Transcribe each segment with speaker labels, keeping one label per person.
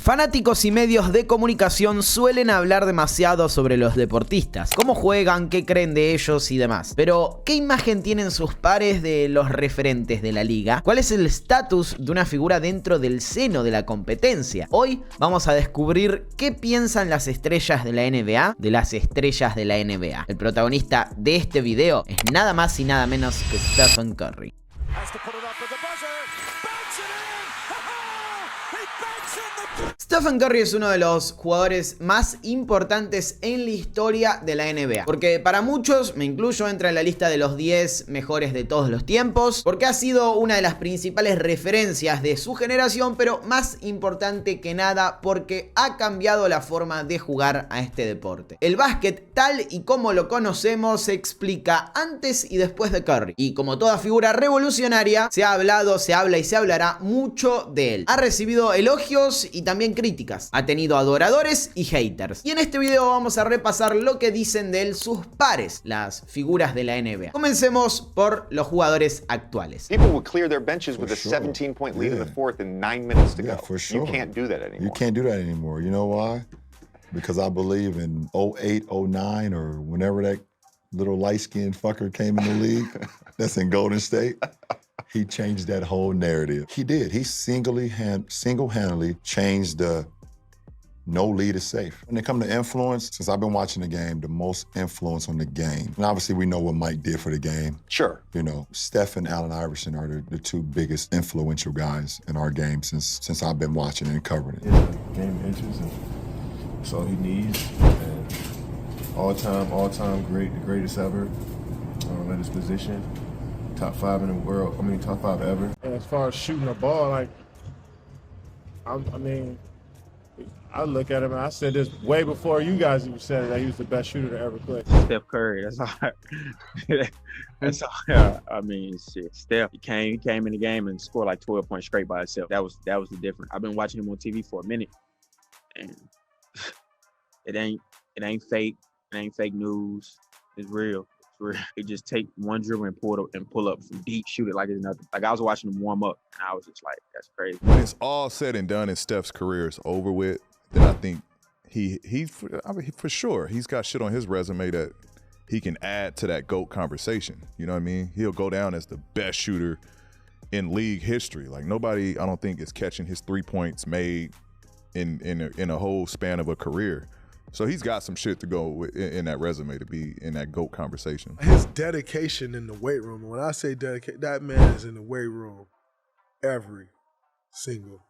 Speaker 1: Fanáticos y medios de comunicación suelen hablar demasiado sobre los deportistas, cómo juegan, qué creen de ellos y demás. Pero, ¿qué imagen tienen sus pares de los referentes de la liga? ¿Cuál es el estatus de una figura dentro del seno de la competencia? Hoy vamos a descubrir qué piensan las estrellas de la NBA de las estrellas de la NBA. El protagonista de este video es nada más y nada menos que Steph Curry. Steph Curry es uno de los jugadores más importantes en la historia de la NBA, porque para muchos, me incluyo, entra en la lista de los 10 mejores de todos los tiempos, porque ha sido una de las principales referencias de su generación, pero más importante que nada porque ha cambiado la forma de jugar a este deporte. El básquet tal y como lo conocemos se explica antes y después de Curry, y como toda figura revolucionaria se ha hablado, se habla y se hablará mucho de él. Ha recibido elogios y también críticas. Ha tenido adoradores y haters. Y en este video vamos a repasar lo que dicen de él sus pares, las figuras de la NBA. Comencemos por los jugadores actuales.
Speaker 2: People would clear their benches with a 17-point lead in the fourth and 9 minutes to go.
Speaker 3: For sure.
Speaker 2: You can't do that anymore.
Speaker 3: You can't do that anymore. You know why? Because I believe in 08, 09, or whenever that little light-skinned fucker came in the league that's in Golden State. He changed that whole narrative. He did. He single-handedly changed the no lead is safe. When it comes to influence, since I've been watching the game, the most influence on the game. And obviously we know what Mike did for the game.
Speaker 2: Sure.
Speaker 3: You know, Steph and Allen Iverson are the two biggest influential guys in our game since I've been watching and covering it.
Speaker 4: Yeah, game inches, and that's all he needs. And all-time great, the greatest ever at his position. Top 5 in the world, I mean, top 5 ever.
Speaker 5: And as far as shooting a ball, like, I mean, I look at him and I said this way before you guys even said it, that he was the best shooter to ever play.
Speaker 6: Steph Curry, that's all. That's all. I mean, shit. Steph, he came in the game and scored like 12 points straight by himself. That was the difference. I've been watching him on TV for a minute, and it ain't fake. It ain't fake news. It's real. He just take one dribble and pull up from deep, shoot it like it's nothing. Like, I was watching him warm up, and I was just like, that's crazy.
Speaker 7: When it's all said and done and Steph's career is over with, then I think I mean, for sure, he's got shit on his resume that he can add to that GOAT conversation. You know what I mean? He'll go down as the best shooter in league history. Like, nobody, I don't think, is catching his 3 points made in a whole span of a career. So he's got some shit to go in that resume to be in that GOAT conversation.
Speaker 5: His dedication in the weight room, when I say dedicate, that man is in the weight room every single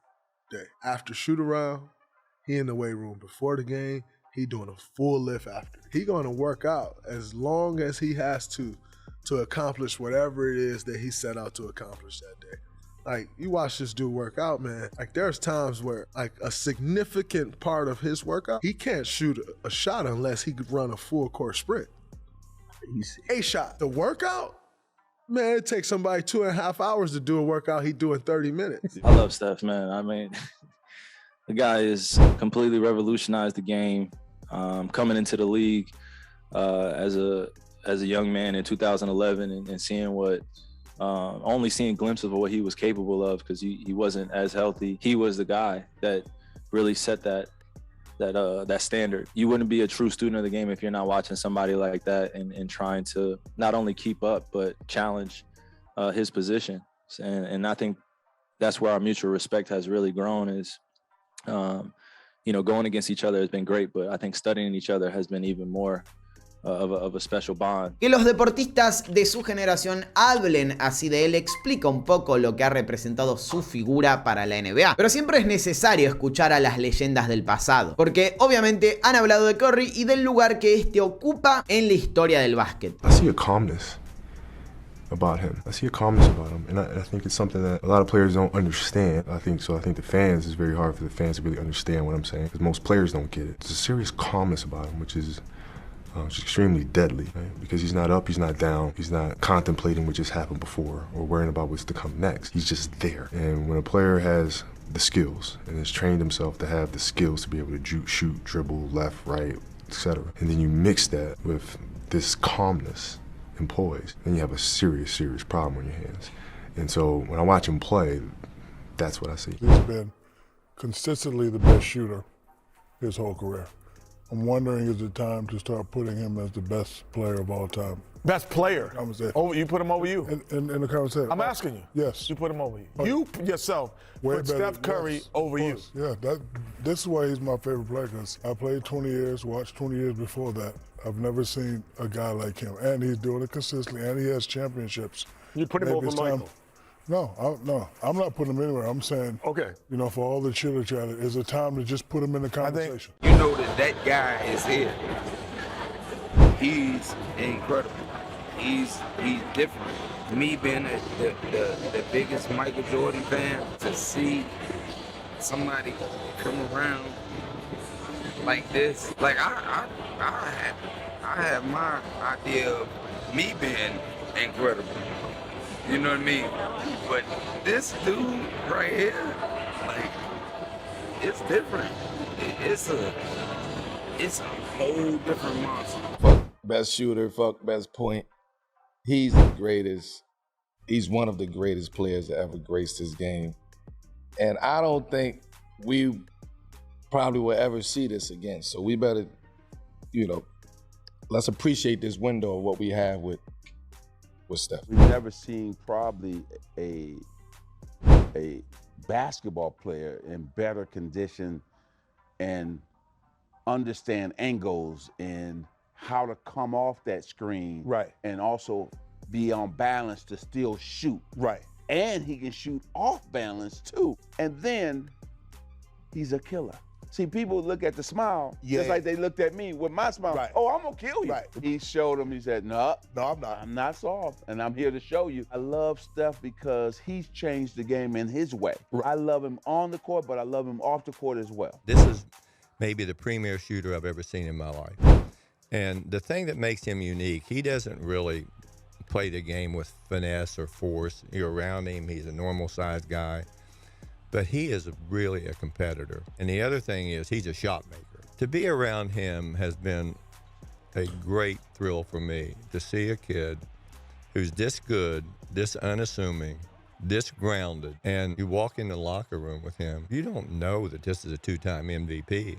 Speaker 5: day. After shoot around, he in the weight room. Before the game, he doing a full lift after. He gonna work out as long as he has to accomplish whatever it is that he set out to accomplish that day. Like, you watch this dude work out, man. Like, there's times where, like, a significant part of his workout, he can't shoot a shot unless he could run a full court sprint. A shot. The workout, man, it takes somebody 2.5 hours to do a workout he do in 30 minutes.
Speaker 8: I love Steph, man. I mean, the guy has completely revolutionized the game. Coming into the league as a young man in 2011 and seeing what. Only seeing glimpses of what he was capable of because he wasn't as healthy. He was the guy that really set that standard. You wouldn't be a true student of the game if you're not watching somebody like that and trying to not only keep up but challenge his position. And I think that's where our mutual respect has really grown is, you know, going against each other has been great, but I think studying each other has been even more of a special bond.
Speaker 1: Que los deportistas de su generación hablen así de él explica un poco lo que ha representado su figura para la NBA. Pero siempre es necesario escuchar a las leyendas del pasado, porque obviamente han hablado de Curry y del lugar que este ocupa en la historia del básquet.
Speaker 4: I see a calmness about him. And I think it's something that a lot of players don't understand. I think the fans, it's very hard for the fans to really understand what I'm saying, because most players don't get it. There's a serious calmness about him, which is extremely deadly, right? Because he's not up, he's not down, he's not contemplating what just happened before or worrying about what's to come next. He's just there. And when a player has the skills and has trained himself to have the skills to be able to shoot, dribble, left, right, etc., and then you mix that with this calmness and poise, then you have a serious problem on your hands. And so when I watch him play, that's what I see.
Speaker 5: He's been consistently the best shooter his whole career. I'm wondering, is it time to start putting him as the best player of all time?
Speaker 9: Best player?
Speaker 5: Conversation.
Speaker 9: Over, you put him over you?
Speaker 5: In the conversation.
Speaker 9: I'm asking you.
Speaker 5: Yes.
Speaker 9: You put him over you. You yourself
Speaker 5: Way
Speaker 9: put
Speaker 5: better,
Speaker 9: Steph Curry
Speaker 5: yes,
Speaker 9: over you.
Speaker 5: Yeah, this is why he's my favorite player, because I played 20 years, watched 20 years before that. I've never seen a guy like him, and he's doing it consistently, and he has championships.
Speaker 9: You put him
Speaker 5: Maybe
Speaker 9: over
Speaker 5: it's time.
Speaker 9: Michael?
Speaker 5: No, I'm not putting him anywhere. I'm saying,
Speaker 9: okay,
Speaker 5: you know, for all the chitter chatter, is it time to just put him in the conversation?
Speaker 10: You know that guy is here. He's incredible. He's different. Me being the biggest Michael Jordan fan, to see somebody come around like this, like I have my idea of me being incredible. You know what I mean? But this dude right here, like, it's different. It's a whole different monster.
Speaker 11: Fuck best shooter, fuck best point. He's the greatest. He's one of the greatest players that ever graced this game. And I don't think we probably will ever see this again. So we better, you know, let's appreciate this window of what we have with Steph.
Speaker 12: We've never seen probably a basketball player in better condition and understand angles and how to come off that screen,
Speaker 9: right,
Speaker 12: and also be on balance to still shoot,
Speaker 9: right,
Speaker 12: and he can shoot off balance too, and then he's a killer. See, people look at the smile, just like they looked at me with my smile.
Speaker 9: Right.
Speaker 12: Oh, I'm gonna kill you.
Speaker 9: Right.
Speaker 12: He showed him, he said, no,
Speaker 9: I'm not.
Speaker 12: I'm not soft, and I'm here to show you. I love Steph because he's changed the game in his way. Right. I love him on the court, but I love him off the court as well.
Speaker 13: This is maybe the premier shooter I've ever seen in my life. And the thing that makes him unique, he doesn't really play the game with finesse or force. You're around him, he's a normal sized guy. But he is really a competitor. And the other thing is he's a shot maker. To be around him has been a great thrill for me, to see a kid who's this good, this unassuming, this grounded, and you walk in the locker room with him, you don't know that this is a two-time MVP.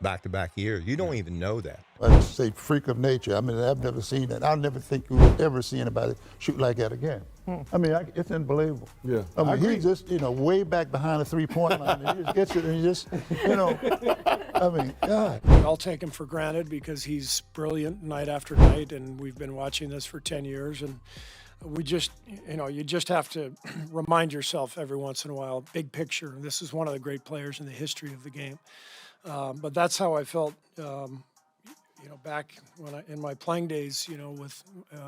Speaker 13: Back-to-back years. You don't even know that.
Speaker 14: I'd say freak of nature. I mean, I've never seen that. I'll never think you would ever see anybody shoot like that again. I mean, it's unbelievable.
Speaker 5: Yeah.
Speaker 14: I mean, he's just, you know, way back behind the three-point line, and he just gets it, and he just, you know, I mean, God.
Speaker 15: We all take him for granted because he's brilliant night after night, and we've been watching this for 10 years, and we just, you know, you just have to remind yourself every once in a while, big picture. This is one of the great players in the history of the game. But that's how I felt, you know, back when in my playing days, you know, with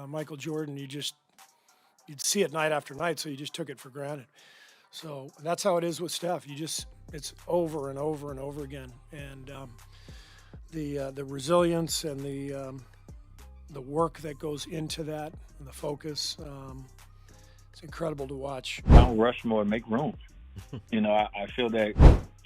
Speaker 15: Michael Jordan. You'd see it night after night, so you just took it for granted. So that's how it is with Steph. It's over and over and over again. And the resilience and the work that goes into that, and the focus, it's incredible to watch.
Speaker 16: Mount Rushmore, make room. You know, I feel that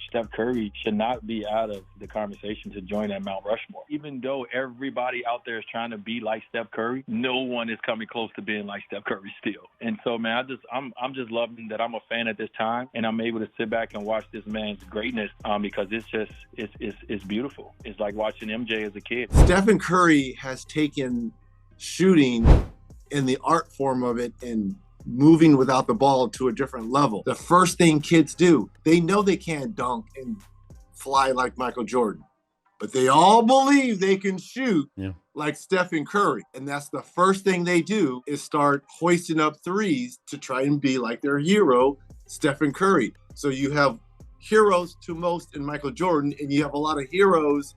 Speaker 16: Steph Curry should not be out of the conversation to join that Mount Rushmore. Even though everybody out there is trying to be like Steph Curry, no one is coming close to being like Steph Curry still. And so, man, I'm just loving that I'm a fan at this time, and I'm able to sit back and watch this man's greatness because it's beautiful. It's like watching MJ as a kid.
Speaker 17: Stephen Curry has taken shooting in the art form of it and moving without the ball to a different level. The first thing kids do, they know they can't dunk and fly like Michael Jordan, but they all believe they can shoot like Stephen Curry. And that's the first thing they do, is start hoisting up threes to try and be like their hero, Stephen Curry. So you have heroes to most in Michael Jordan, and you have a lot of heroes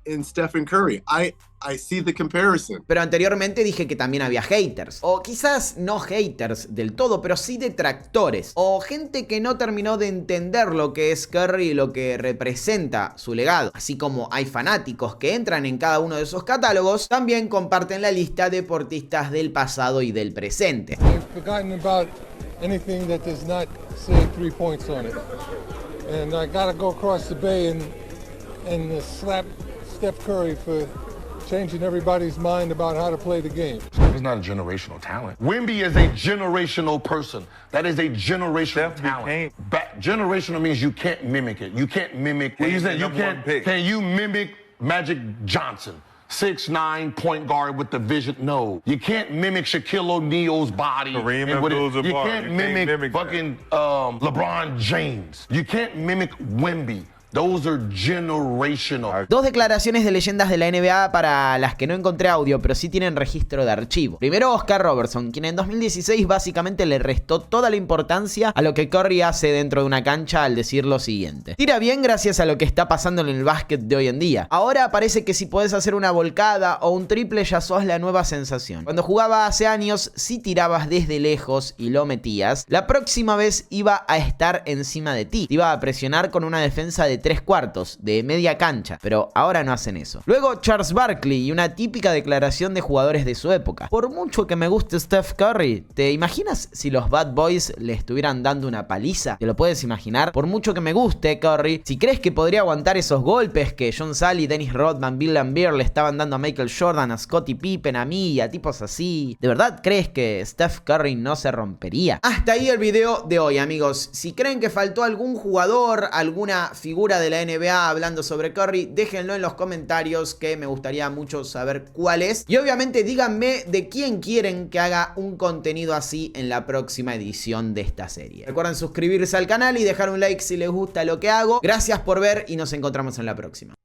Speaker 17: in Stephen Curry. I see the comparison.
Speaker 1: Pero anteriormente dije que también había haters. O quizás no haters del todo, pero sí detractores. O gente que no terminó de entender lo que es Curry y lo que representa su legado. Así como hay fanáticos que entran en cada uno de esos catálogos, también comparten la lista de deportistas del pasado y del presente.
Speaker 18: They've forgotten about anything that does not say 3 points on it. And I gotta go across the bay and slap Steph Curry for changing everybody's mind about how to play the game.
Speaker 19: He's not a generational talent. Wemby is a generational person. That is a generational talent. Generational means you can't mimic it. You can't mimic. You can't. Can you mimic Magic Johnson? 6'9" point guard with the vision. No, you can't mimic Shaquille O'Neal's body. You can't mimic fucking LeBron James. You can't mimic Wemby. Those are generational.
Speaker 1: Dos declaraciones de leyendas de la NBA para las que no encontré audio, pero sí tienen registro de archivo. Primero, Oscar Robertson, quien en 2016 básicamente le restó toda la importancia a lo que Curry hace dentro de una cancha al decir lo siguiente: tira bien gracias a lo que está pasando en el básquet de hoy en día. Ahora parece que si podés hacer una volcada o un triple ya sos la nueva sensación. Cuando jugaba hace años, si tirabas desde lejos y lo metías, la próxima vez iba a estar encima de ti. Te iba a presionar con una defensa de 3/4, de media cancha, pero ahora no hacen eso. Luego Charles Barkley y una típica declaración de jugadores de su época: por mucho que me guste Steph Curry, ¿te imaginas si los Bad Boys le estuvieran dando una paliza? ¿Te lo puedes imaginar? Por mucho que me guste Curry, si crees que podría aguantar esos golpes que John Sally, Dennis Rodman, Bill Laimbeer le estaban dando a Michael Jordan, a Scottie Pippen, a mí y a tipos así, ¿de verdad crees que Steph Curry no se rompería? Hasta ahí el video de hoy, amigos. Si creen que faltó algún jugador, alguna figura de la NBA hablando sobre Curry, déjenlo en los comentarios, que me gustaría mucho saber cuál es. Y obviamente díganme de quién quieren que haga un contenido así en la próxima edición de esta serie. Recuerden suscribirse al canal y dejar un like si les gusta lo que hago. Gracias por ver y nos encontramos en la próxima.